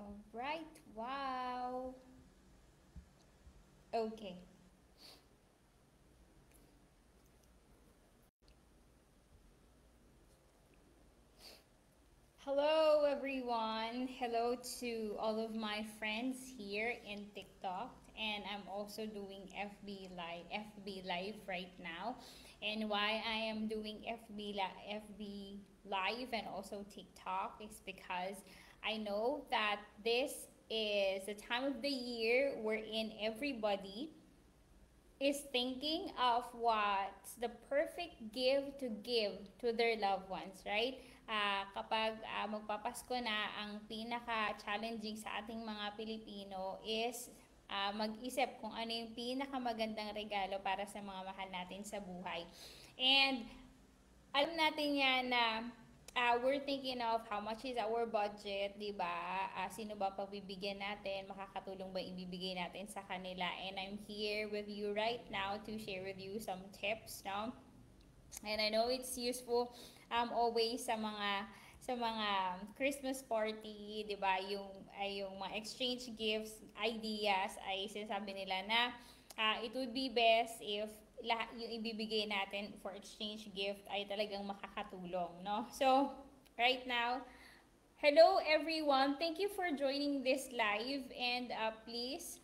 Alright, wow. Okay. Hello, everyone. Hello to all of my friends here in TikTok. And I'm also doing FB Live right now. And why I am doing FB Live and also TikTok is because I know that this is the time of the year wherein everybody is thinking of what's the perfect gift to give to their loved ones, right? Kapag magpapasko na, ang pinaka-challenging sa ating mga Pilipino is mag-isip kung ano yung pinakamagandang regalo para sa mga mahal natin sa buhay. And alam natin yan na we're thinking of how much is our budget, di ba? Sino ba pagbibigyan natin? Makakatulong ba ibibigay natin sa kanila? And I'm here with you right now to share with you some tips, no? And I know it's useful always sa mga Christmas party, 'di ba? Yung mga exchange gifts, ideas ay sinasabi nila na it would be best if lahat yung ibibigay natin for exchange gift ay talagang makakatulong, no? So, right now, hello everyone. Thank you for joining this live and please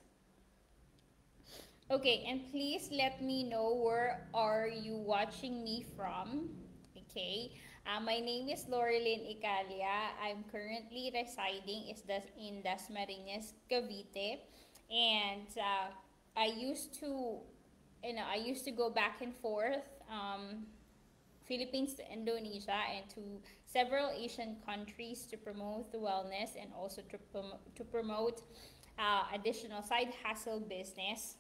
let me know where are you watching me from. Okay. My name is Loreline Icalia. I'm currently residing in Dasmariñas, Cavite. And I used to go back and forth Philippines to Indonesia and to several Asian countries to promote the wellness and also to promote additional side hustle business.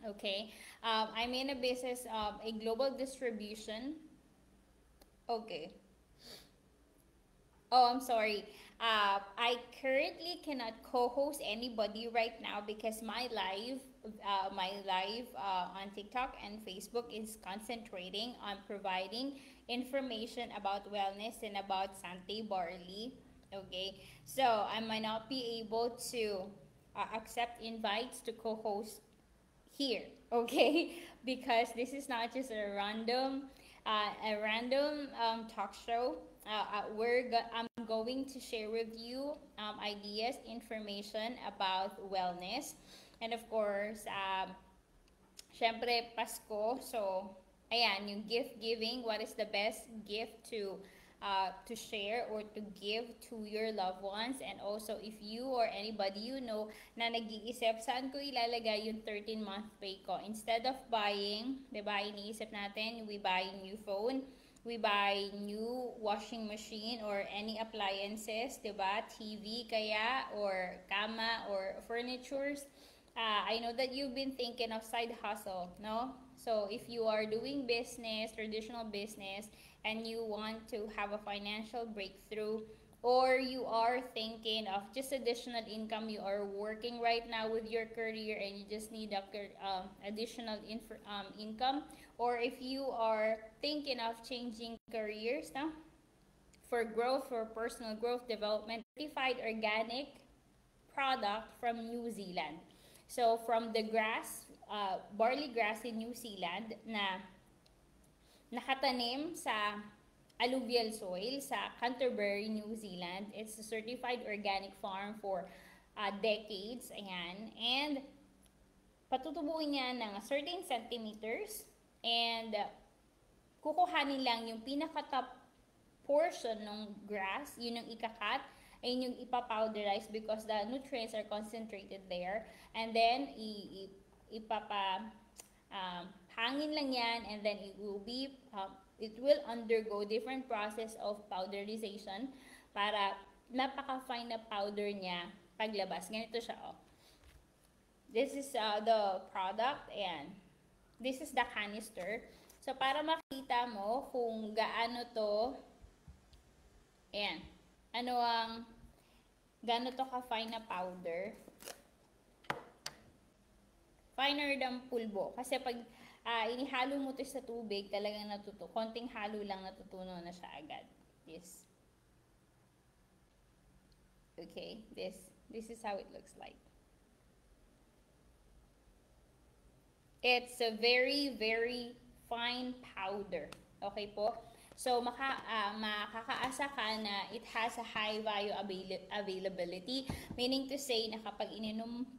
Okay, I'm in a business of a global distribution. Okay. Oh, I'm sorry. I currently cannot co-host anybody right now because my live on TikTok and Facebook is concentrating on providing information about wellness and about Sante Barley. Okay, so I might not be able to accept invites to co-host here, okay? Because this is not just a random talk show. I'm going to share with you ideas, information about wellness, and of course, syempre Pasko. So, ayan, yung gift giving. What is the best gift to share or to give to your loved ones? And also, if you or anybody you know na nag-iisip, saan ko ilalagay yung 13-month pay ko? Instead of buying, di ba, iniisip natin, we buy new phone, we buy new washing machine or any appliances, di ba, TV kaya, or kama, or furnitures. I know that you've been thinking of side hustle, no? So if you are doing business, traditional business, and you want to have a financial breakthrough, or you are thinking of just additional income, you are working right now with your career and you just need additional income, or if you are thinking of changing careers, no? For growth, for personal growth development, certified organic product from New Zealand. So from the barley grass in New Zealand na nakatanim sa alluvial soil sa Canterbury, New Zealand. It's a certified organic farm for decades. Ayan. And patutubuin niya ng certain centimeters and kukuhanin lang yung pinaka-top portion ng grass, yun yung ikakat, ayun yung ipapowderize because the nutrients are concentrated there. And then, hangin lang yan, and then it will undergo different process of powderization para napaka-fine na powder niya paglabas. Ganito siya, oh. This is the product, and this is the canister. So, para makita mo kung gaano to, ayan, gaano to ka-fine na powder. Finer than pulbo. Kasi pag inihalo mo to sa tubig, talagang konting halo lang natutunaw na siya agad. Yes. Okay, this is how it looks like. It's a very, very fine powder. Okay po? So, makakaasa ka na it has a high value availability. Meaning to say na kapag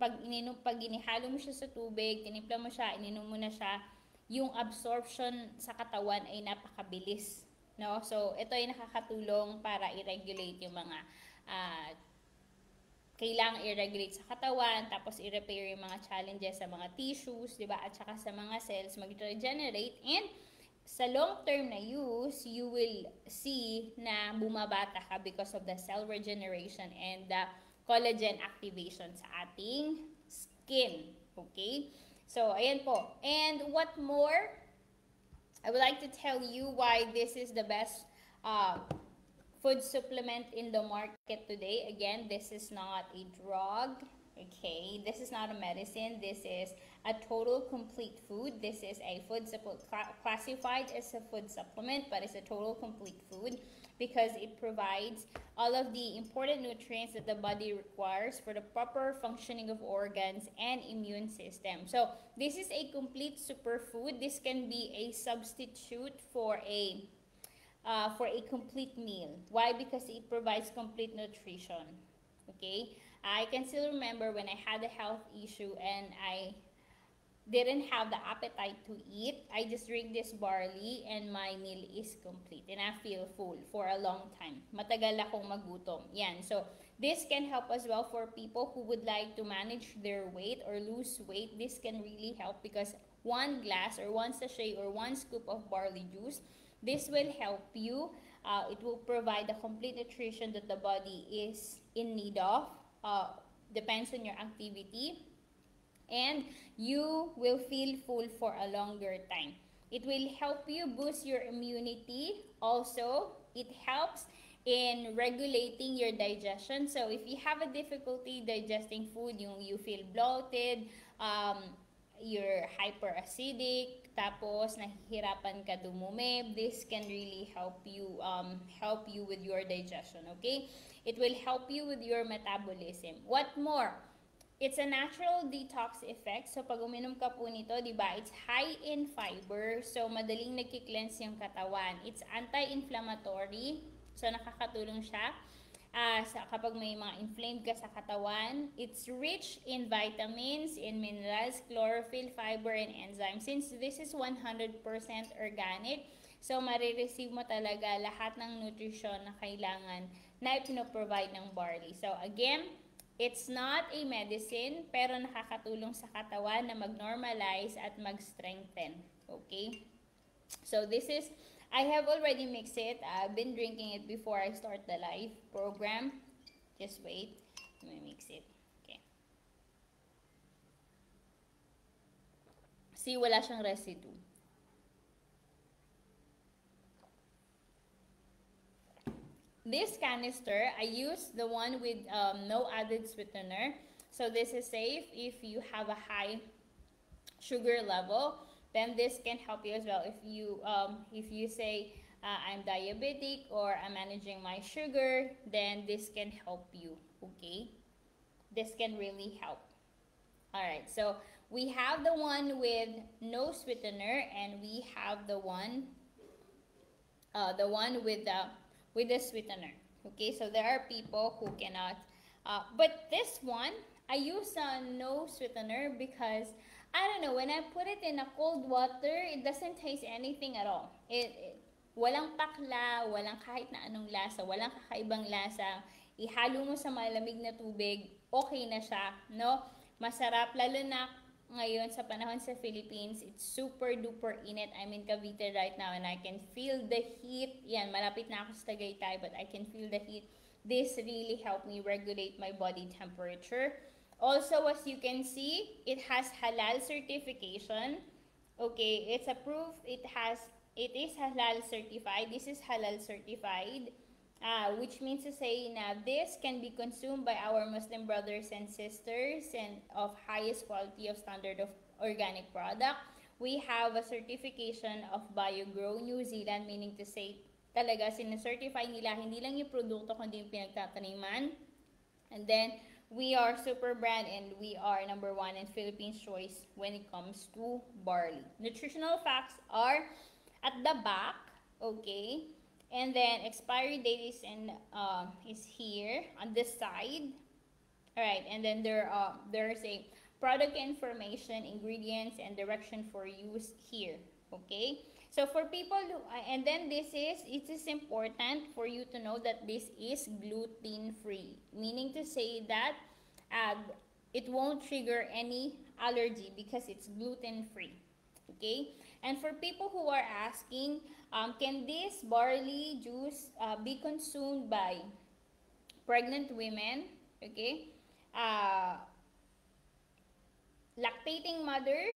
pag inihalo mo siya sa tubig, tinimpla mo siya, ininom mo na siya, yung absorption sa katawan ay napakabilis. No? So, ito ay nakakatulong para i-regulate yung mga kailangang i-regulate sa katawan, tapos i-repair yung mga challenges sa mga tissues, di ba? At saka sa mga cells, mag-regenerate. And sa long-term na use, you will see na bumabata ka because of the cell regeneration and the collagen activation sa ating skin. Okay? So, ayan po. And what more? I would like to tell you why this is the best food supplement in the market today. Again, this is not a drug. Okay, this is not a medicine. This is a total complete food. This is a food classified as a food supplement, but it's a total complete food because it provides all of the important nutrients that the body requires for the proper functioning of organs and immune system. So this is a complete superfood. This can be a substitute for a complete meal. Why? Because it provides complete nutrition. Okay? I can still remember when I had a health issue and I didn't have the appetite to eat. I just drink this barley and my meal is complete and I feel full for a long time. Matagal akong magutom. Yan. So, this can help as well for people who would like to manage their weight or lose weight. This can really help because one glass or one sachet or one scoop of barley juice, this will help you. It will provide the complete nutrition that the body is in need of. Depends on your activity. And you will feel full for a longer time. It will help you boost your immunity. Also, it helps in regulating your digestion. So if you have a difficulty digesting food, you feel bloated, you're hyperacidic, tapos nahihirapan ka dumumi, this can really help you with your digestion, okay? It will help you with your metabolism. What more? It's a natural detox effect. So pag uminom ka po nito, 'di ba? It's high in fiber, so madaling nagki-cleanse yung katawan. It's anti-inflammatory, so nakakatulong siya. Kapag may mga inflamed ka sa katawan, it's rich in vitamins, in minerals, chlorophyll, fiber, and enzymes. Since this is 100% organic, so marireceive mo talaga lahat ng nutrition na kailangan na ipino-provide ng barley. So again, it's not a medicine, pero nakakatulong sa katawan na mag-normalize at mag-strengthen. Okay? So this is, I have already mixed it. I've been drinking it before I start the live program. Just wait. Let me mix it. Okay. See, wala siyang residue. This canister, I use the one with no added sweetener. So this is safe if you have a high sugar level. Then this can help you as well if you say I'm diabetic or I'm managing my sugar, then this can help you. Okay, this can really help. All right, so we have the one with no sweetener and we have the one with the sweetener. Okay, so there are people who cannot, but this one I use no sweetener because I don't know, when I put it in a cold water, it doesn't taste anything at all. Walang pakla, walang kahit na anong lasa, walang kakaibang lasa. Ihalo mo sa malamig na tubig, okay na siya, no? Masarap, lalo na ngayon sa panahon sa Philippines, it's super duper init. I'm in Cavite right now and I can feel the heat. Yan, malapit na ako sa Tagaytay, but I can feel the heat. This really helped me regulate my body temperature. Also, as you can see, it has halal certification. Okay, it's approved. It is halal certified. This is halal certified, which means to say na this can be consumed by our Muslim brothers and sisters and of highest quality of standard of organic product. We have a certification of BioGrow New Zealand, meaning to say talaga sinacertify nila hindi lang yung produkto kundi yung pinagtataniman. And then we are super brand and we are number one in Philippines choice when it comes to barley. Nutritional facts are at the back, okay? And then expiry date is here on this side. All right, and then there's a product information, ingredients, and direction for use here. Okay, so for people who, and then it is important for you to know that this is gluten free, meaning to say that uh, it won't trigger any allergy because it's gluten free. Okay, and for people who are asking, can this barley juice be consumed by pregnant women? Okay, uh, lactating mothers.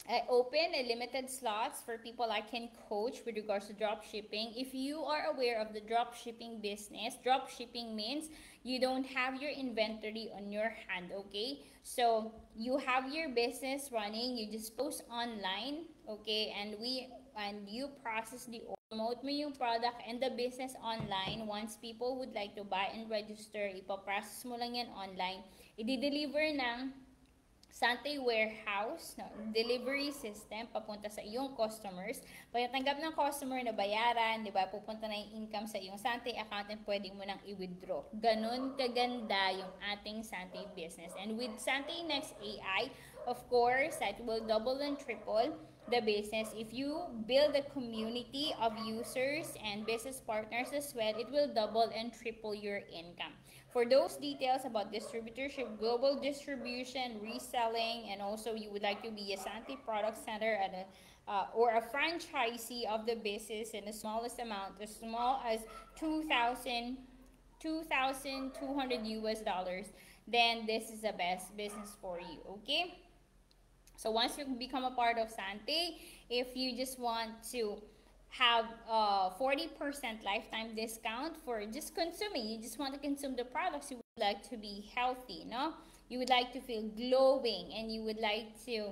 I open a limited slots for people I can coach with regards to drop shipping. If you are aware of the drop shipping business, drop shipping means you don't have your inventory on your hand, okay? So you have your business running, you just post online, okay? And you process the promote mo yung product and the business online. Once people would like to buy and register, ipaprocess mo lang yan online. I-deliver ng Sante warehouse, no, delivery system, papunta sa iyong customers. Pagkatanggap ng customer na bayaran, di ba, pupunta na yung income sa iyong Sante account and pwede mo nang i-withdraw. Ganon kaganda yung ating Sante business. And with Sante Next AI, of course, that will double and triple the business. If you build a community of users and business partners as well, it will double and triple your income. For those details about distributorship, global distribution, reselling, and also you would like to be a Sante Product Center at or a franchisee of the business in the smallest amount, as small as $2,200 US dollars, then this is the best business for you, okay? So once you become a part of Sante, if you just want to have 40% lifetime discount for just consuming. You just want to consume the products. You would like to be healthy, no? You would like to feel glowing, and you would like to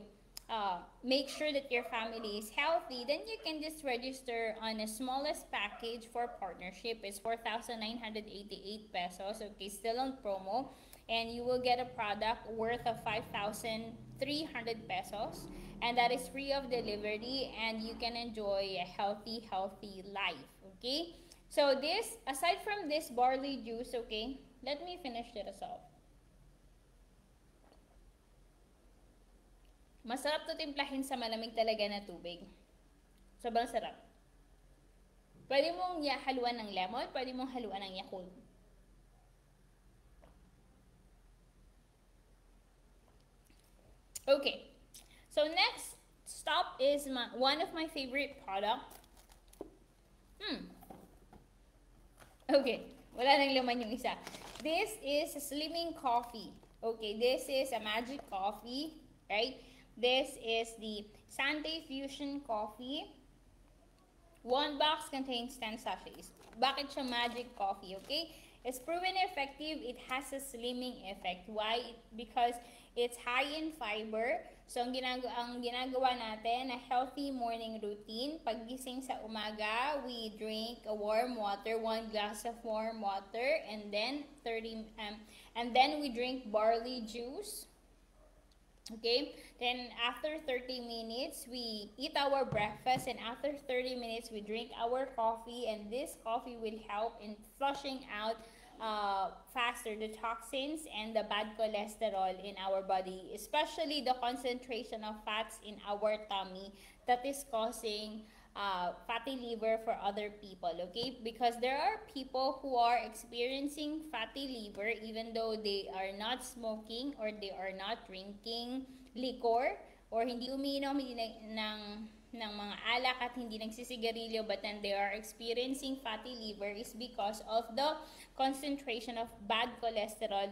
make sure that your family is healthy. Then you can just register on the smallest package for partnership. It's 4,988 pesos. Okay, still on promo, and you will get a product worth of 5,300 pesos. And that is free of delivery, and you can enjoy a healthy life, okay? So this, aside from this barley juice, okay, let me finish this off. Masarap to timplahin sa malamig talaga na tubig. Sobrang sarap. Pwede mong haluan ng lemon, pwede mong haluan ng Yakult. Okay. So next stop is one of my favorite product. Okay, wala nang laman yung isa. This is a slimming coffee. Okay, this is a magic coffee, right? This is the Sante Fusion coffee. One box contains 10 sachets. Bakit siya magic coffee, okay? It's proven effective. It has a slimming effect. Why? Because it's high in fiber. So, ang ginagawa natin, a healthy morning routine. Paggising sa umaga, we drink a warm water, 1 glass of warm water, and then we drink barley juice. Okay? Then, after 30 minutes, we eat our breakfast, and after 30 minutes, we drink our coffee, and this coffee will help in flushing out faster the toxins and the bad cholesterol in our body, especially the concentration of fats in our tummy that is causing fatty liver for other people, okay? Because there are people who are experiencing fatty liver even though they are not smoking or they are not drinking liquor or hindi umiinom ng mga alak at hindi nagsisigarilyo, but then they are experiencing fatty liver is because of the concentration of bad cholesterol,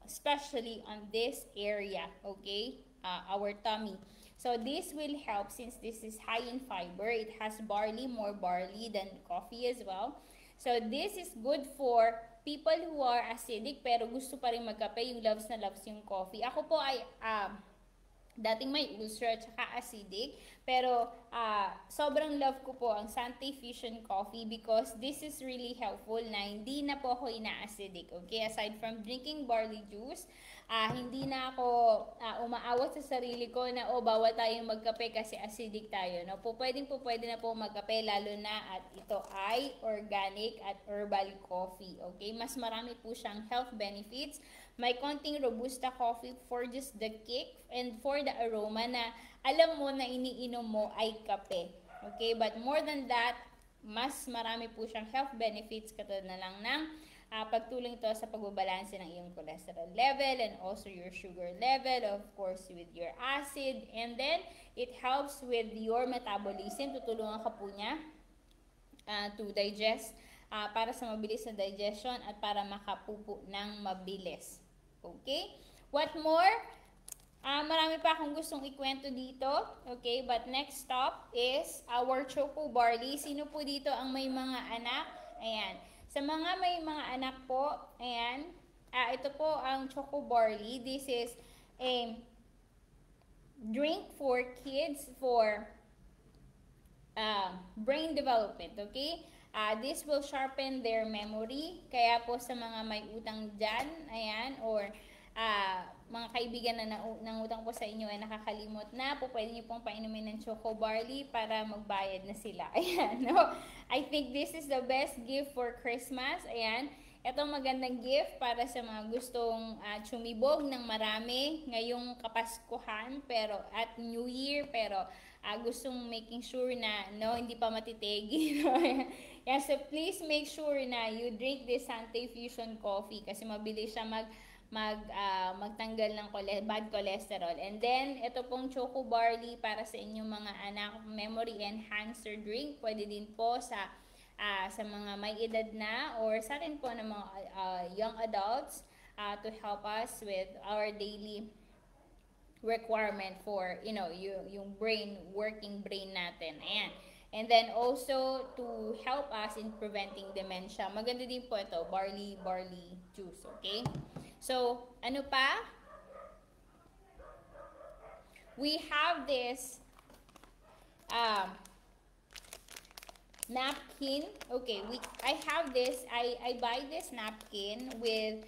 especially on this area, okay, our tummy. So this will help since this is high in fiber. It has barley, more barley than coffee as well. So this is good for people who are acidic pero gusto pa rin magkape, yung loves na loves yung coffee. Ako po ay dating may ulcer at saka acidic. Pero sobrang love ko po ang Sante Fusion Coffee because this is really helpful na hindi na po ako ina-acidic. Okay, aside from drinking barley juice, hindi na ako umaawat sa sarili ko na bawal tayong magkape kasi acidic tayo. No? Pwede na po magkape lalo na at ito ay organic at herbal coffee. Okay, mas marami po siyang health benefits. May konting Robusta coffee for just the kick and for the aroma na alam mo na iniinom mo ay kape. Okay, but more than that, mas marami po siyang health benefits katulad na lang ng pagtulong ito sa pagbabalanse ng iyong cholesterol level and also your sugar level, of course with your acid, and then it helps with your metabolism. Tutulungan ka po niya to digest, para sa mabilis na digestion at para makapupo ng mabilis. Okay? What more? Marami pa akong gustong ikwento dito. Okay? But next stop is our Choco Barley. Sino po dito ang may mga anak? Ayan. Sa mga may mga anak po, ayan, ito po ang Choco Barley. This is a drink for kids for brain development. Okay? This will sharpen their memory. Kaya po sa mga may utang dyan, ayan, or mga kaibigan na nangutang po sa inyo ay nakakalimot na, po pwede nyo pong painumin ng Choco Barley para magbayad na sila. Ayan, no? I think this is the best gift for Christmas. Ayan, itong magandang gift para sa mga gustong tsumibog ng marami ngayong Kapaskuhan pero at New Year, pero gustong making sure na hindi pa matitegi. No? Yeah, so please make sure na you drink this Sante Fusion Coffee kasi mabilis siya magtanggal ng bad cholesterol. And then, ito pong Choco Barley para sa inyong mga anak, memory enhancer drink. Pwede din po sa mga may edad na or sa akin po ng mga young adults to help us with our daily requirement for, yung working brain natin. Ayan. And then also to help us in preventing dementia. Maganda din po ito, barley juice, okay? So, ano pa? We have this napkin. Okay, I have this. I buy this napkin with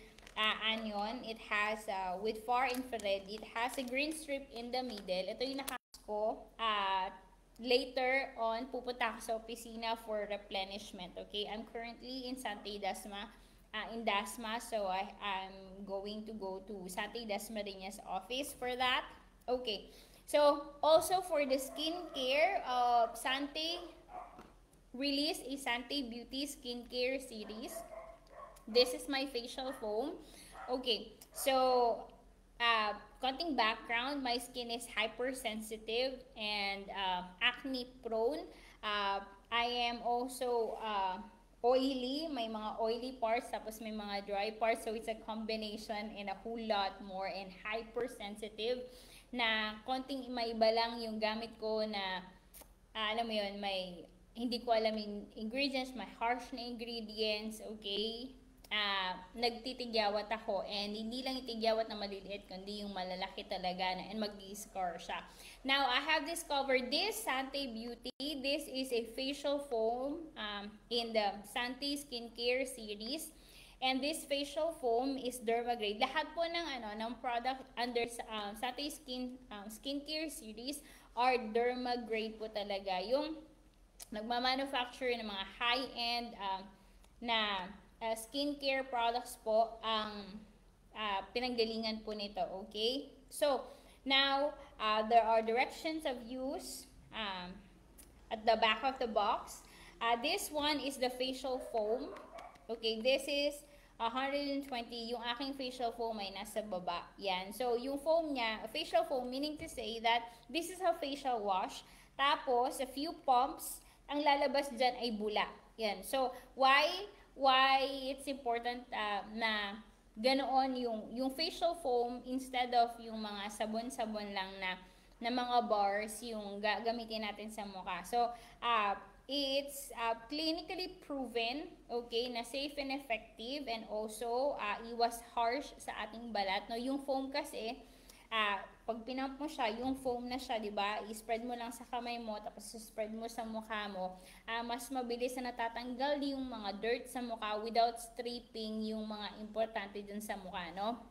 onion. It has with far infrared. It has a green strip in the middle. Ito yung nakas ko. Later on, pupunta ako sa opisina for replenishment. Okay, I'm currently in Santa Dasma, so I'm going to go to Santa Dasmariñas office for that. Okay, so also for the skincare, Sante released a Sante Beauty skincare series. This is my facial foam. Okay, so konting background, my skin is hypersensitive and acne prone. I am also oily, may mga oily parts tapos may mga dry parts, so it's a combination and a whole lot more, and hypersensitive na konting maiba lang yung gamit ko na alam mo yun, may hindi ko alam yung ingredients, may harsh na ingredients, okay? Nagtitigyawat ako, and hindi lang itigyawat na maliliit kundi yung malalaki talaga na, and mag-scar siya. Now, I have discovered this Sante Beauty. This is a facial foam in the Sante Skincare series. And this facial foam is dermagrade. Lahat po ng product under Sante Skincare series are dermagrade po talaga. Yung nagmamanufacture ng mga high-end na skincare products po ang pinanggalingan po nito, okay? So, now, there are directions of use at the back of the box. This one is the facial foam. Okay, this is 120. Yung aking facial foam ay nasa baba. Yan. So, yung foam niya, facial foam, meaning to say that this is a facial wash. Tapos, a few pumps, ang lalabas dyan ay bula. Yan. So, why it's important na ganoon yung facial foam instead of yung mga sabon-sabon lang na mga bars yung gagamitin natin sa mukha. So, it's clinically proven, okay, na safe and effective, and also iwas harsh sa ating balat. No, yung foam kasi pag pinump mo siya, yung foam na siya, di ba? I-spread mo lang sa kamay mo, tapos spread mo sa mukha mo. Mas mabilis na natatanggal yung mga dirt sa mukha without stripping yung mga importante dun sa mukha, no?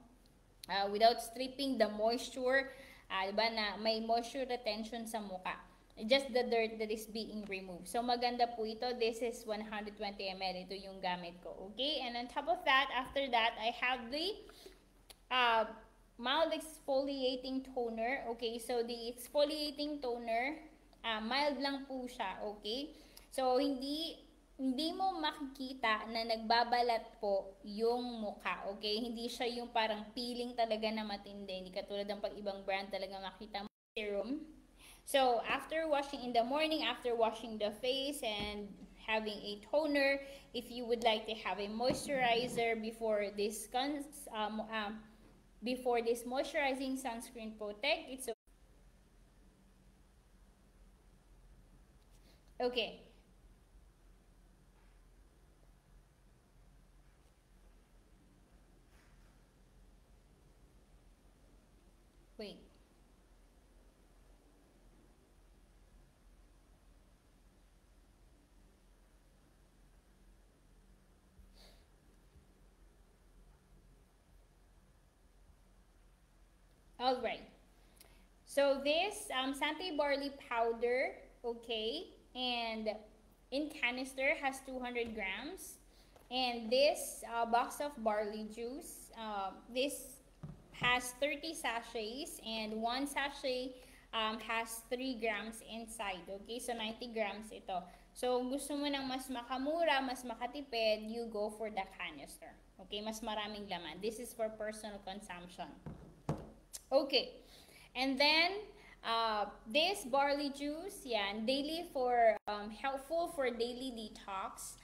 Without stripping the moisture, di ba, na may moisture retention sa mukha. Just the dirt that is being removed. So, maganda po ito. This is 120 ml. Ito yung gamit ko. Okay? And on top of that, after that, I have the mild exfoliating toner. Okay? So, the exfoliating toner, mild lang po siya. Okay? So, hindi mo makikita na nagbabalat po yung mukha. Okay? Hindi siya yung parang peeling talaga na matindi. Hindi katulad ng pag ibang brand talaga makita mo serum. So, after washing in the morning, after washing the face and having a toner, if you would like to have a moisturizer before this moisturizing sunscreen protect, it's okay. Wait. All right. So this Sante barley powder, okay, and in canister has 200 grams. And this box of barley juice, this has 30 sachets, and one sachet has 3 grams inside. Okay, so 90 grams ito. So, gusto mo ng mas makamura, mas makatipid, you go for the canister. Okay, mas maraming laman. This is for personal consumption. Okay, and then this barley juice, yeah, daily for helpful for daily detox,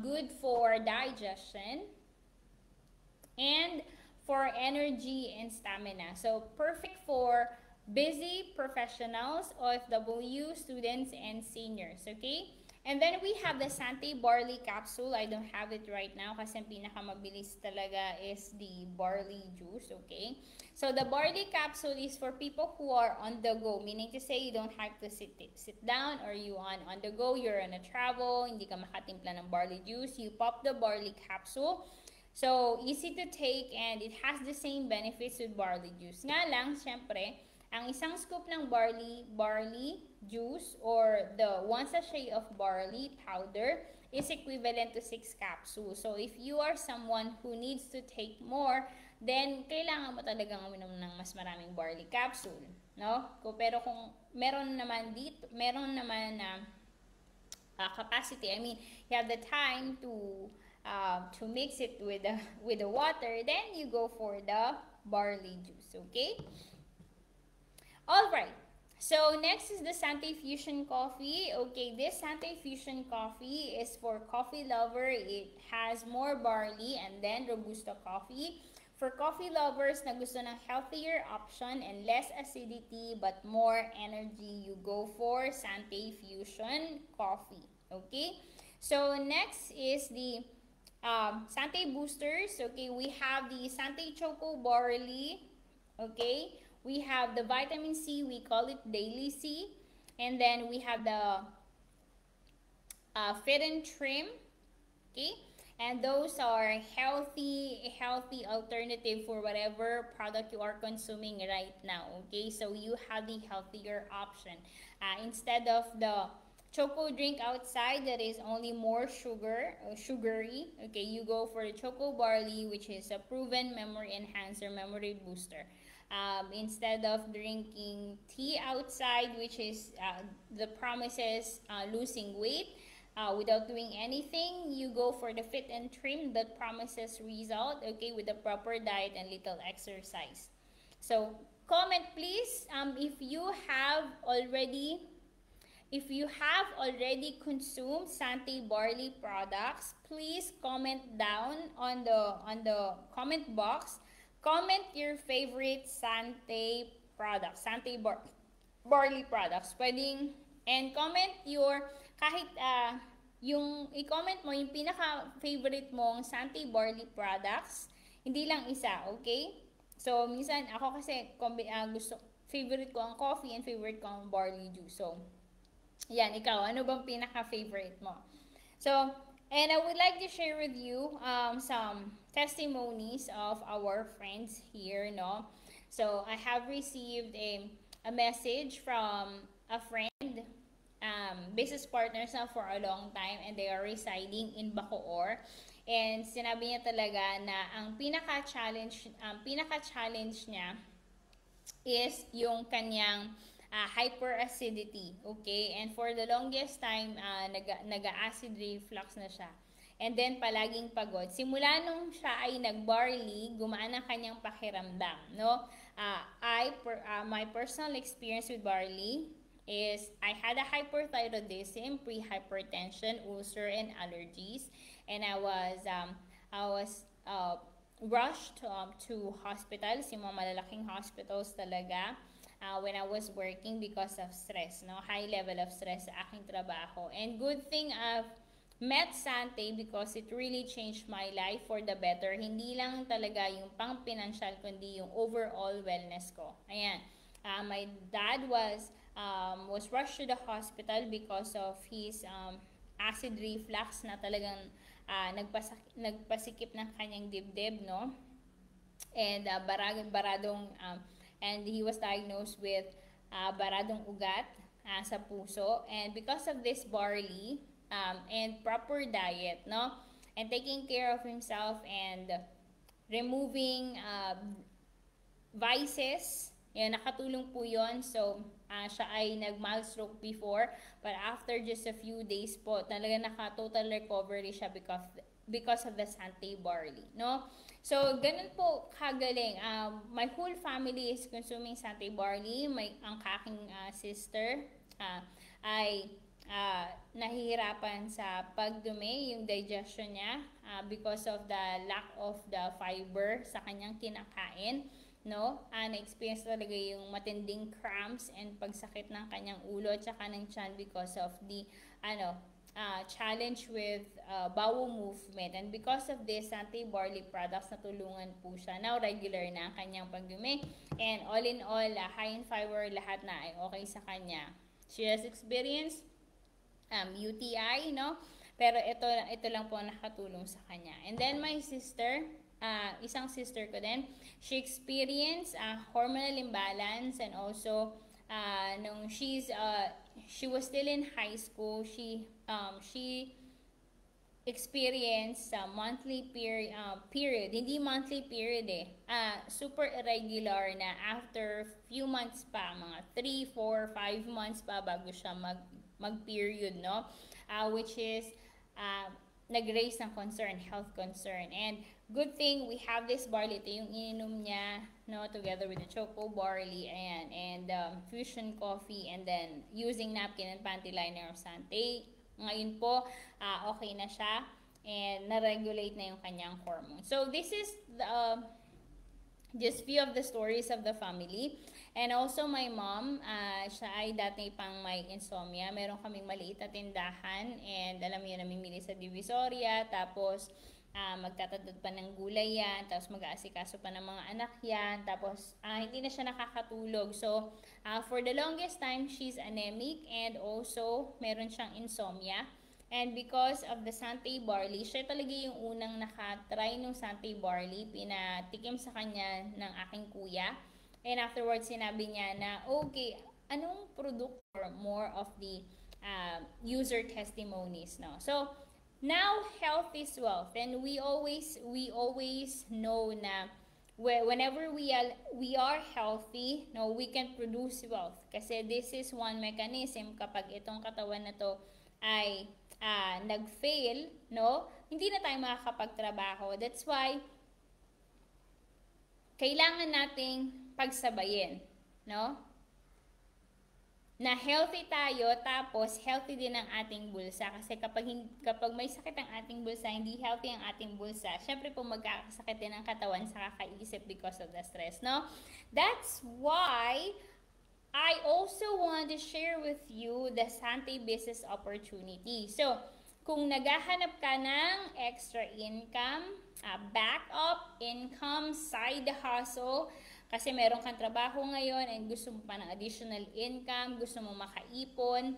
good for digestion, and for energy and stamina. So perfect for busy professionals, OFW, students, and seniors. Okay. And then we have the Sante barley capsule. I don't have it right now kasi pinakamabilis talaga is the barley juice, okay? So the barley capsule is for people who are on the go, meaning to say you don't have to sit down, or you on the go, you're on a travel, hindi ka makatimpla ng barley juice, you pop the barley capsule. So easy to take and it has the same benefits with barley juice. Nga lang, syempre, ang isang scoop ng barley juice or the 1 sachet of barley powder is equivalent to 6 capsules. So, if you are someone who needs to take more, then kailangan mo talagang uminom ng mas maraming barley capsule, no? Pero kung meron naman na capacity, I mean, you have the time to mix it with the water, then you go for the barley juice, okay? Alright, so next is the Sante Fusion Coffee. Okay, this Sante Fusion Coffee is for coffee lover. It has more barley and then Robusta coffee. For coffee lovers na gusto ng healthier option and less acidity but more energy, you go for Sante Fusion Coffee. Okay, so next is the Sante Boosters. Okay, we have the Sante Choco Barley. Okay, we have the vitamin C, we call it Daily C. And then we have the Fit and Trim. Okay? And those are healthy alternative for whatever product you are consuming right now. Okay? So you have the healthier option. Instead of the choco drink outside that is only more sugary, okay, you go for the Choco Barley, which is a proven memory enhancer, memory booster. Instead of drinking tea outside, which is the promises losing weight without doing anything, you go for the Fit and Trim that promises result, okay, with the proper diet and little exercise. So comment please if you have already consumed Sante barley products. Please comment down on the comment box. Comment your favorite Sante products, Sante barley products. Pwedeng, and comment your, kahit yung i-comment mo yung pinaka-favorite mong Sante barley products, hindi lang isa, okay? So, minsan, ako kasi, favorite ko ang coffee and favorite ko ang barley juice. So, yan, ikaw, ano bang pinaka-favorite mo? So, and I would like to share with you some testimonies of our friends here, no? So, I have received a message from a friend, business partners na for a long time, and they are residing in Bacoor. And sinabi niya talaga na ang pinaka-challenge niya is yung kanyang hyperacidity. Okay? And for the longest time, nag-acid reflux na siya. And then, palaging pagod. Simula nung siya ay nag-barley, gumaan ang kanyang pakiramdam. No? My personal experience with barley is I had a hyperthyroidism, pre-hypertension, ulcer, and allergies. And I was rushed to hospitals, yung mga malalaking hospitals talaga, when I was working because of stress, no? High level of stress sa aking trabaho. And good thing I've met Sante because it really changed my life for the better. Hindi lang talaga yung pang-financial, kundi yung overall wellness ko. Ayan. My dad was rushed to the hospital because of his acid reflux na talagang nagpasikip ng kanyang dibdib, no? And and he was diagnosed with baradong ugat sa puso. And because of this barley and proper diet, no? And taking care of himself and removing vices, yan, nakatulong po yon. So, siya ay nag-mild stroke before, but after just a few days po, talaga naka-total recovery siya because of the Sante barley, no? So, ganun po kagaling. My whole family is consuming Sante barley. Ang aking sister ay nahihirapan sa pagdumi, yung digestion niya, because of the lack of the fiber sa kanyang kinakain. No? Na-experience talaga yung matinding cramps and pagsakit ng kanyang ulo at saka ng tiyan because of the challenge with bowel movement. And because of this, Sante barley products natulungan po siya. Now, regular na ang kanyang pagdumi. And all in all, high in fiber, lahat na ay okay sa kanya. She has experienced UTI, no? Pero ito lang po nakatulong sa kanya. And then my sister, isang sister ko din, she experienced hormonal imbalance, and also nung she was still in high school, she experienced monthly period, hindi monthly period super irregular na after few months pa, mga 3, 4, 5 months pa bago siya mag-period, no? Which is nag-raise ng concern, health concern. And good thing we have this barley. Ito yung ininom niya, no, together with the choco barley, ayan, and fusion coffee, and then using napkin and panty liner of Sante. Ngayon po, okay na siya, and na-regulate na yung kanyang hormone. So this is just few of the stories of the family. And also my mom, siya ay dati pang may insomnia. Meron kaming maliit na tindahan, and alam niyo, namimili sa Divisoria, tapos magtatadad pa ng gulay yan, tapos mag-aasikaso pa ng mga anak yan, tapos hindi na siya nakakatulog. So, for the longest time, she's anemic, and also meron siyang insomnia. And because of the Sante barley, siya talaga yung unang nakatry ng Sante barley, pinatikim sa kanya ng aking kuya. And afterwards, sinabi niya na, okay, anong product, or more of the user testimonies, no? So, now health is wealth, and we always know na whenever we are healthy, no, we can produce wealth. Kasi this is one mechanism kapag itong katawan na to ay nag-fail, no, hindi na tayo makakapagtrabaho. That's why kailangan nating pagsabayin, no? Na healthy tayo, tapos healthy din ang ating bulsa. Kasi kapag may sakit ang ating bulsa, hindi healthy ang ating bulsa, syempre po magkakasakit din ang katawan sa kakaisip because of the stress, no? That's why I also want to share with you the Sante business opportunity. So, kung naghahanap ka ng extra income, backup income, side hustle, kasi meron kang trabaho ngayon and gusto mo pa ng additional income, gusto mo makaipon,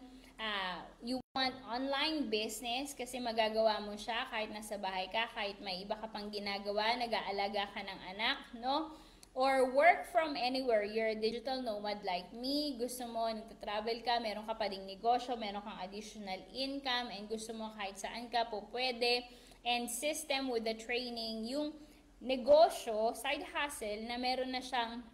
you want online business kasi magagawa mo siya kahit nasa bahay ka, kahit may iba ka pang ginagawa, nag-aalaga ka ng anak, no? Or work from anywhere, you're a digital nomad like me, gusto mo, nagtatravel ka, meron ka pa ding negosyo, meron kang additional income, and gusto mo kahit saan ka po pwede, and system with the training, yung negosyo, side hustle, na meron na siyang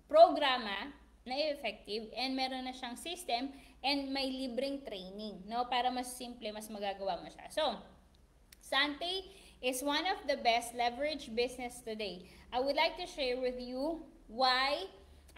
programa na effective, and meron na siyang system, and may libreng training, no? Para mas simple, mas magagawa mo siya. So, Sante is one of the best leverage business today. I would like to share with you why,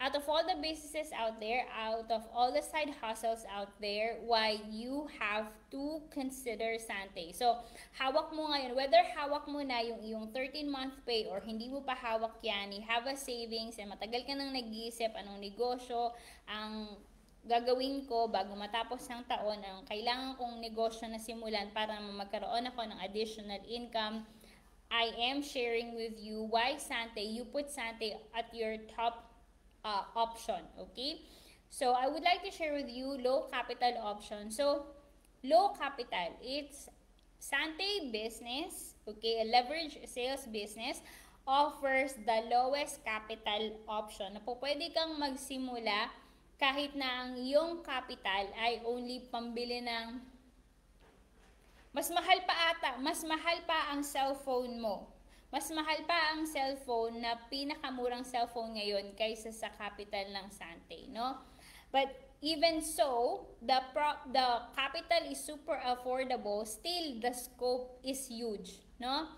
out of all the businesses out there, out of all the side hustles out there, why you have to consider Sante. So, hawak mo ngayon, whether hawak mo na yung iyong 13-month pay or hindi mo pa hawak yan, you have a savings, and matagal ka nang nag-iisip anong negosyo ang gagawin ko bago matapos ng taon, ang kailangan kong negosyo na simulan para magkaroon ako ng additional income, I am sharing with you why Sante, you put Sante at your top option, okay? So, I would like to share with you low capital option. So, low capital, it's Sante business, okay, a leverage sales business, offers the lowest capital option. Na po pwede kang magsimula kahit na ang iyong capital ay only pambili ng mas mahal pa ang cellphone mo. Mas mahal pa ang cellphone na pinakamurang cellphone ngayon kaysa sa capital ng Sante, no? But even so, the capital is super affordable, still the scope is huge, no?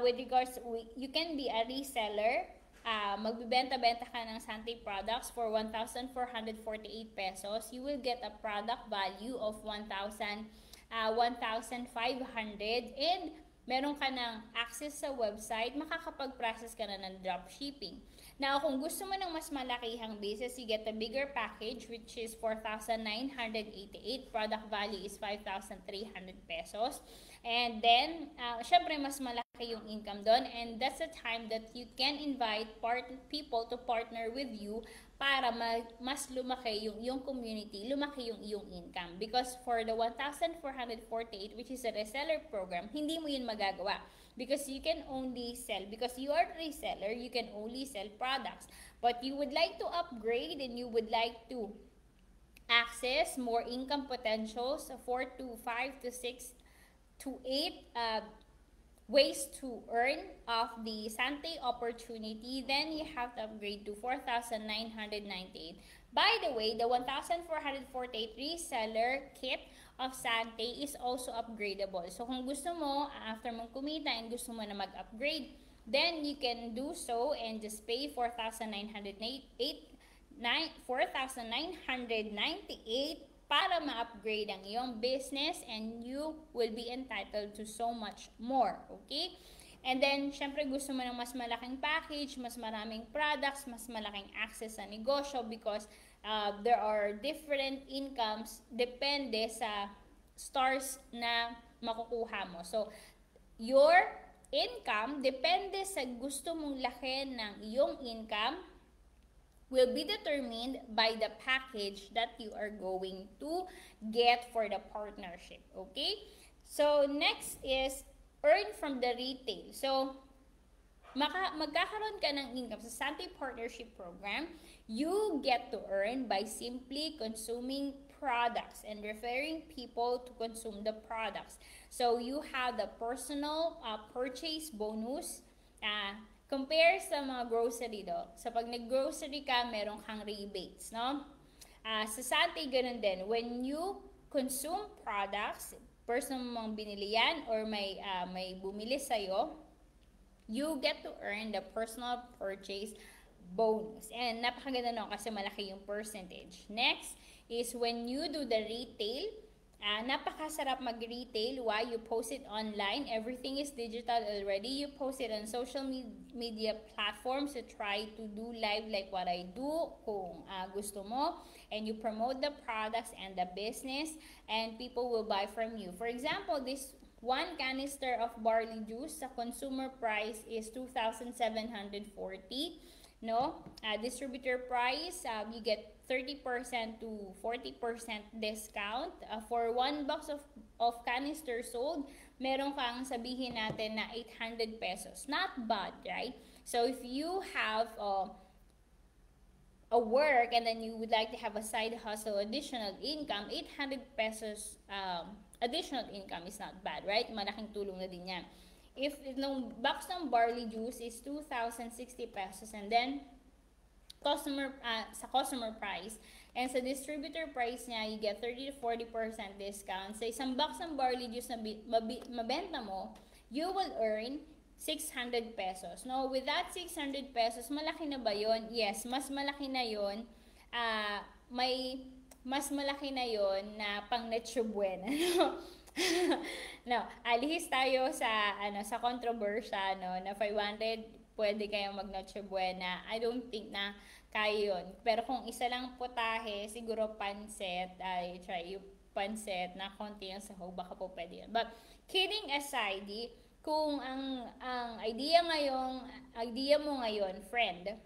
With regards, you can be a reseller. Magbibenta-benta ka ng Sante products for 1,448 pesos. You will get a product value of 1,500 and meron ka ng access sa website, makakapag-process ka na ng dropshipping. Now, kung gusto mo ng mas malakihang business, you get a bigger package which is 4,988. Product value is 5,300 pesos. And then, syempre, mas malaki yung income doon. And that's the time that you can invite people to partner with you para mas lumaki yung community, lumaki yung iyong income. Because for the 1,448, which is a reseller program, hindi mo yun magagawa. Because you can only sell, because you are a reseller, you can only sell products. But you would like to upgrade and you would like to access more income potentials, 4 to 5 to 6 to 8 ways to earn of the Sante opportunity, then you have to upgrade to 4,998. By the way, the 1,448 reseller kit of Sante is also upgradable. So kung gusto mo, after mong kumita and gusto mo na mag-upgrade, then you can do so and just pay 4,998 para ma-upgrade ang iyong business and you will be entitled to so much more, okay? And then, syempre gusto mo ng mas malaking package, mas maraming products, mas malaking access sa negosyo because there are different incomes depende sa stars na makukuha mo. So, your income depende sa gusto mong laki ng iyong income will be determined by the package that you are going to get for the partnership, okay? So, next is earn from the retail. So, magkakaroon ka ng income sa Sante Partnership Program, you get to earn by simply consuming products and referring people to consume the products. So, you have the personal purchase bonus, compare sa mga grocery do. Sa pag nag-grocery ka, meron kang rebates, no? Sa Sante, ganun din. When you consume products, person mong binili yan or may bumili sa'yo, you get to earn the personal purchase bonus. And napakaganda no kasi malaki yung percentage. Next is when you do the retail, Napakasarap mag-retail. Why? You post it online. Everything is digital already. You post it on social media platforms to try to do live like what I do kung gusto mo. And you promote the products and the business and people will buy from you. For example, this one canister of barley juice, the consumer price is 2,740. No, distributor price, you get 30% to 40% discount. For 1 box of canister sold, meron kang sabihin natin na 800 pesos. Not bad, right? So if you have a work and then you would like to have a side hustle, additional income, 800 pesos additional income is not bad, right? Malaking tulong na din yan. If nung box ng barley juice is 2,060 pesos and then sa customer price and sa distributor price niya, you get 30 to 40% discount. Sa isang box ng barley juice na mabenta mo, you will earn 600 pesos. No, with that 600 pesos, malaki na ba yon? Yes, mas malaki na yon. Mas malaki na yon na pang Noche Buena. No, alihis tayo sa sa kontrobersya na 500 pwede kayong mag Noche Buena. I don't think na kaya yun. Pero kung isa lang putahe, siguro pansit, I try yung pansit na konti yung sahog, baka po pwede yun. But kidding aside, kung ang idea mo ngayon, friend,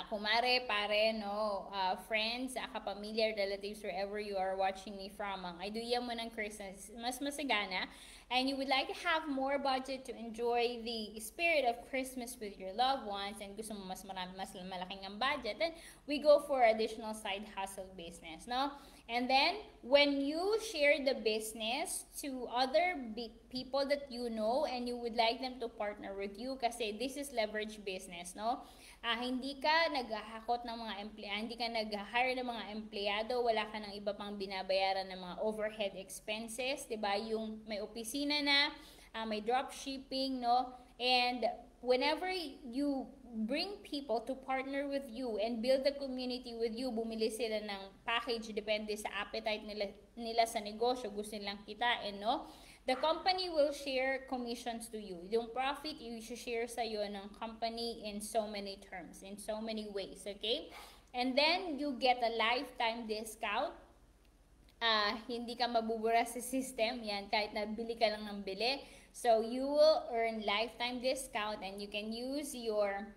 kumare, pare, no, friends, kapamilya, relatives, wherever you are watching me from, ang idea mo ng Christmas, mas masagana, and you would like to have more budget to enjoy the spirit of Christmas with your loved ones, and gusto mo mas malaking ang budget, then we go for additional side hustle business, no? And then, when you share the business to other people that you know and you would like them to partner with you, kasi this is leverage business, no? Hindi ka naghahakot ng mga hindi ka nag-hire ng mga empleyado, wala ka ng iba pang binabayaran ng mga overhead expenses, 'di ba? Yung may opisina na, may dropshipping, no? And whenever you bring people to partner with you and build the community with you, bumili sila ng package depende sa appetite nila sa negosyo, gusto nilang kitain, no? The company will share commissions to you. Yung profit, you should share sa iyo ng company in so many terms, in so many ways, okay? And then, you get a lifetime discount. Hindi ka mabubura sa system, yan, kahit nabili ka lang ng bili. So, you will earn lifetime discount and you can use your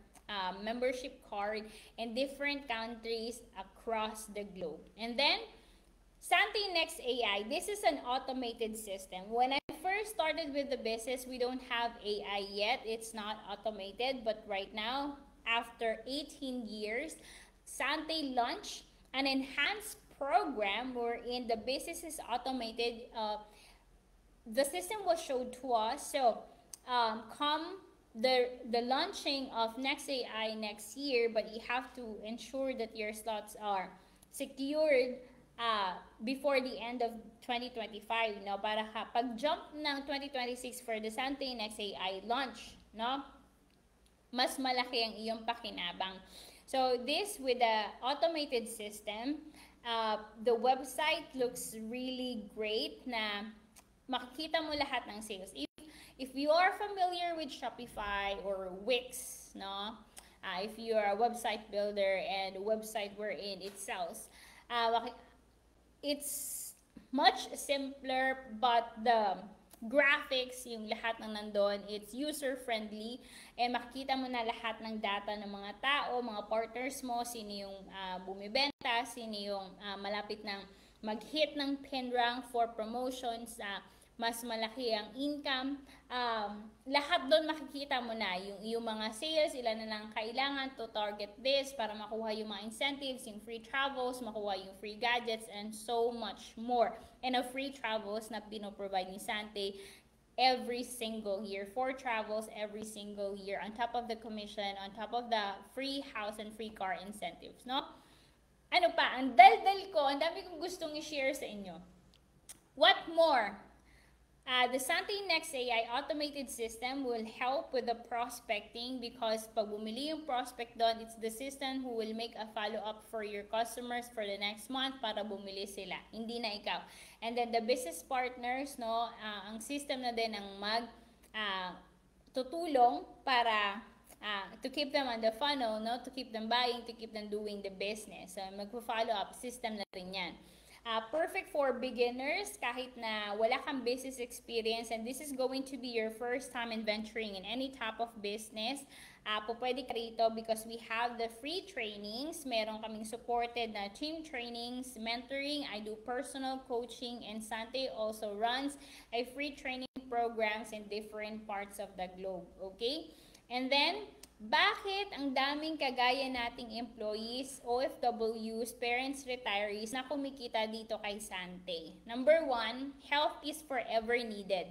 membership card in different countries across the globe. And then, Sante Next AI, this is an automated system. When I first started with the business, we don't have AI yet. It's not automated, but right now, after 18 years, Sante launched an enhanced program wherein the business is automated. The system was showed to us. So, come the launching of Next AI next year, but you have to ensure that your slots are secured before the end of 2025, no? Para pag-jump ng 2026 for the Sante Next AI launch, no? Mas malaki ang iyong pakinabang. So, this with the automated system, the website looks really great na makikita mo lahat ng sales. If you are familiar with Shopify or Wix, no? If you are a website builder and a website wherein it sells, it's much simpler, but the graphics, yung lahat ng nandun, it's user-friendly, and makikita mo na lahat ng data ng mga tao, mga partners mo, sino yung bumibenta, sino yung malapit ng mag-hit ng pin rank for promotions, mas malaki ang income. Lahat doon makikita mo na yung mga sales, ilan na lang kailangan to target this para makuha yung mga incentives, yung free travels, makuha yung free gadgets, and so much more. And free travels na pinoprovide ni Sante every single year. 4 travels every single year on top of the commission, on top of the free house and free car incentives, no? Ano pa? Ang daldal ko, ang dami kong gustong i-share sa inyo. What more? The Sante Next AI automated system will help with the prospecting because pag bumili yung prospect doon, it's the system who will make a follow-up for your customers for the next month para bumili sila. Hindi na ikaw. And then the business partners, no, ang system na din ang tutulong para to keep them on the funnel, no, to keep them buying, to keep them doing the business. So magpo-follow up system na rin yan. Perfect for beginners kahit na wala kang business experience and this is going to be your first time in venturing in any type of business. Pwede ka rito because we have the free trainings. Meron kaming supported na team trainings, mentoring. I do personal coaching and Sante also runs a free training programs in different parts of the globe. Okay? And then, bakit ang daming kagaya nating employees, OFWs, parents, retirees na kumikita dito kay Sante? Number one, health is forever needed.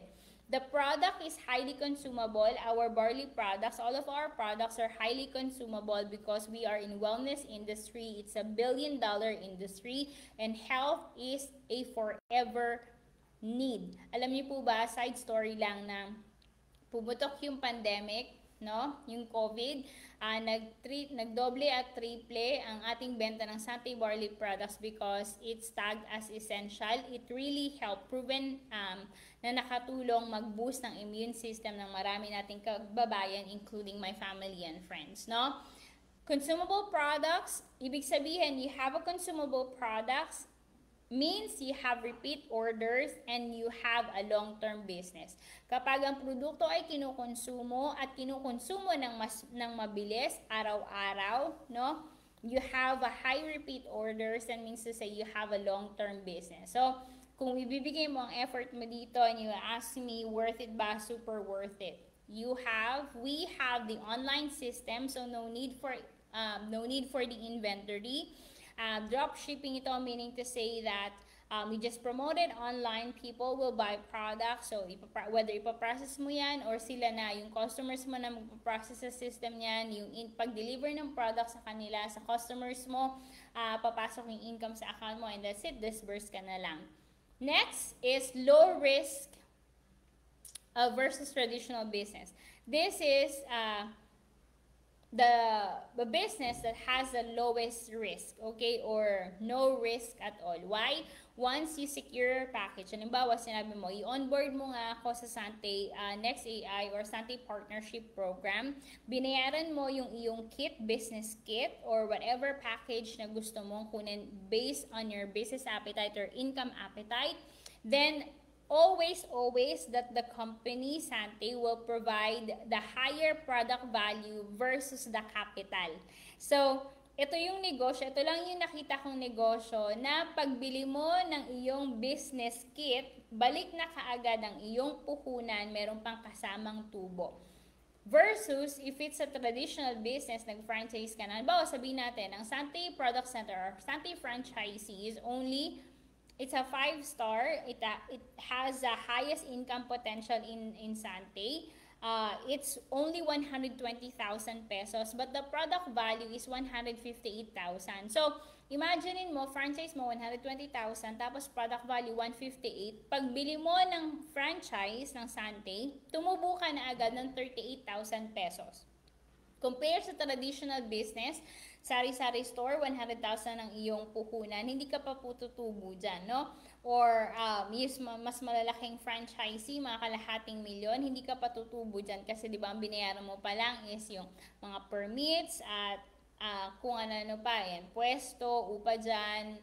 The product is highly consumable. Our barley products, all of our products are highly consumable because we are in wellness industry. It's a $1 billion industry and health is a forever need. Alam niyo po ba, side story lang na pumutok yung pandemic, no? Yung COVID, nagdoble at triple ang ating benta ng Sante Barley products because it's tagged as essential. It really helped, proven na nakatulong mag-boost ng immune system ng marami nating kababayan, including my family and friends, no? Consumable products, ibig sabihin, you have a consumable products, means you have repeat orders and you have a long-term business. Kapag ang produkto ay kinukonsumo at kinukonsumo ng mabilis, araw-araw, no? You have a high repeat orders and means to say you have a long-term business. So, kung ibibigay mo ang effort mo dito and you ask me, worth it ba? Super worth it. We have the online system, so no need for the inventory. Drop shipping ito, meaning to say that we just promote it online, people will buy products, so whether ipaprocess mo yan or sila na, yung customers mo na magpaprocess sa system yan, yung pag-deliver ng product sa kanila, sa customers mo, papasok yung income sa account mo and that's it, disburse ka na lang. Next is low risk versus traditional business. This is the business that has the lowest risk, okay, or no risk at all. Why? Once you secure your package, halimbawa sinabi mo, i-onboard mo nga ako sa Sante Next AI or Sante Partnership Program, binayaran mo yung iyong kit, business kit, or whatever package na gusto mong kunin based on your business appetite or income appetite, then always that the company, Sante, will provide the higher product value versus the capital. So, ito yung negosyo, ito lang yung nakita kong negosyo na pagbili mo ng iyong business kit, balik na kaagad ang iyong puhunan, meron pang kasamang tubo. Versus, if it's a traditional business, nag-franchise ka na, bawa sabihin natin, ang Sante Product Center or Sante franchisee is only it's a 5-star. It has the highest income potential in Sante. It's only 120,000 pesos, but the product value is 158,000. So, imagine mo, franchise mo 120,000, tapos product value 158. Pagbili mo ng franchise ng Sante, tumubo ka na agad ng 38,000 pesos. Compared sa traditional business, sari-sari store, 100,000 ang iyong puhunan, hindi ka pa po tutubo dyan, no? Or mas malalaking franchisee, mga kalahating milyon, hindi ka pa tutubo dyan kasi di ba ang binayaran mo pa lang is yung mga permits at kung ano-ano pa yan, pwesto, upa dyan,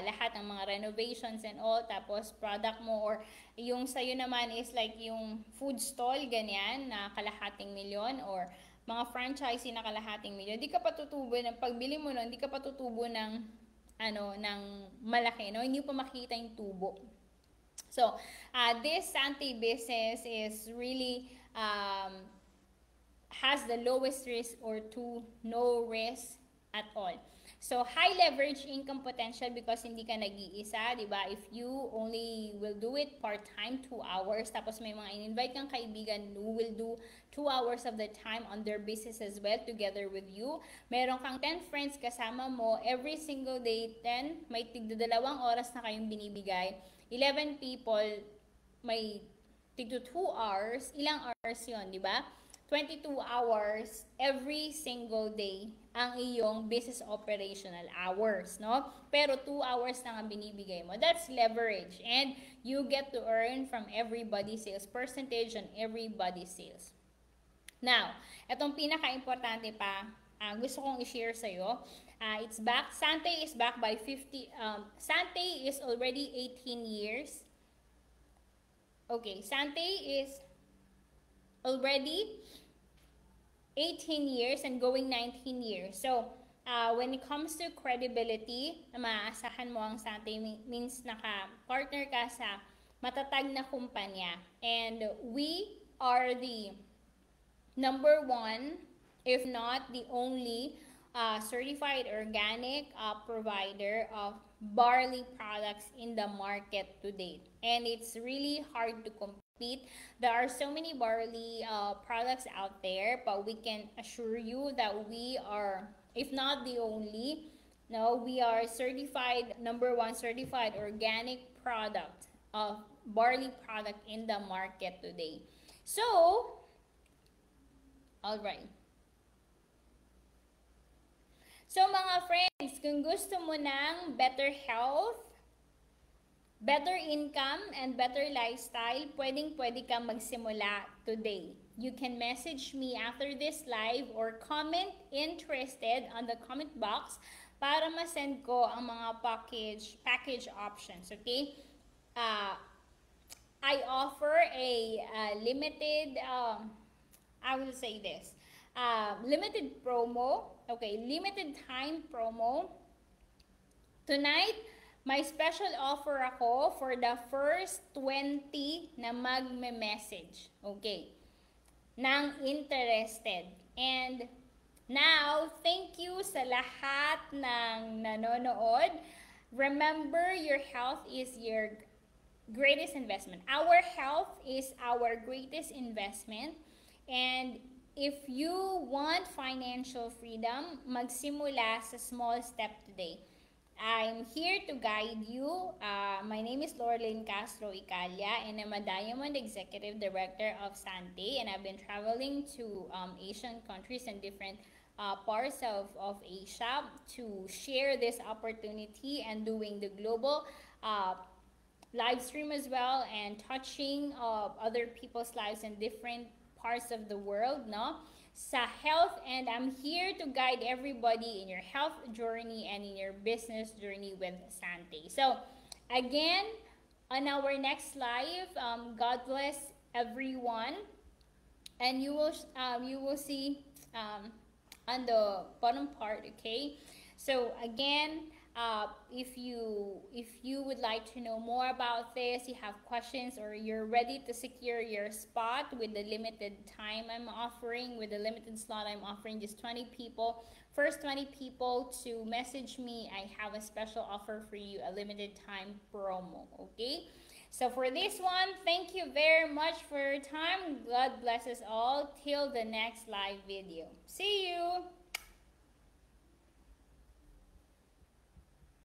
lahat ng mga renovations and all, tapos product mo or yung sa'yo naman is like yung food stall, ganyan, na kalahating milyon or mga franchisee na kalahating milyon, di ka pa tutubo ng pagbili mo nun, di ka pa tutubo ng ng malaki, no? Hindi pa makita yung tubo. So, this Sante business is really has the lowest risk or no risk at all. So, high leverage income potential because hindi ka nag-iisa, di ba? If you only will do it part-time, 2 hours, tapos may mga in-invite kang kaibigan who will do 2 hours of the time on their business as well together with you. Meron kang 10 friends kasama mo, every single day, 10, may tigda 2 oras na kayong binibigay. 11 people may tigto 2 hours, ilang hours yun, di ba? 22 hours every single day ang iyong business operational hours, no? Pero 2 hours lang ang binibigay mo. That's leverage. And you get to earn from everybody's sales, percentage on everybody's sales. Now, itong pinaka-importante pa, gusto kong i-share sa'yo. It's back. Sante is back by 50. Sante is already 18 years. Okay, Sante is already 18 years and going 19 years. So, when it comes to credibility, maaasahan mo ang Sante means naka-partner ka sa matatag na kumpanya. And we are the number one, if not the only, certified organic provider of barley products in the market to date. And it's really hard to compete. There are so many barley products out there, but we can assure you that we are, if not the only, no, we are certified, number one certified organic product of barley product in the market today. So, alright. So mga friends, kung gusto mo ng better health, better income, and better lifestyle, pwedeng-pwede ka magsimula today. You can message me after this live or comment interested on the comment box para ma-send ko ang mga package options, okay? I offer a limited, I will say this, limited promo, okay, limited time promo. Tonight, may special offer ako for the first 20 na magme-message, okay, nang interested. And now, thank you sa lahat ng nanonood. Remember, your health is your greatest investment. Our health is our greatest investment. And if you want financial freedom, magsimula sa small step today. I'm here to guide you. My name is Lorlyn Castro Icalla, and I'm a Diamond Executive Director of Sante, and I've been traveling to Asian countries and different parts of Asia to share this opportunity and doing the global live stream as well, and touching other people's lives in different parts of the world, no? Sa health, and I'm here to guide everybody in your health journey and in your business journey with Sante. So, again, on our next live, God bless everyone, and you will see on the bottom part, okay? So again, if you would like to know more about this, you have questions, or you're ready to secure your spot with the limited time I'm offering, with the limited slot I'm offering, just 20 people. First 20 people to message me, I have a special offer for you, a limited time promo, okay? So for this one, thank you very much for your time. God bless us all till the next live video. See you!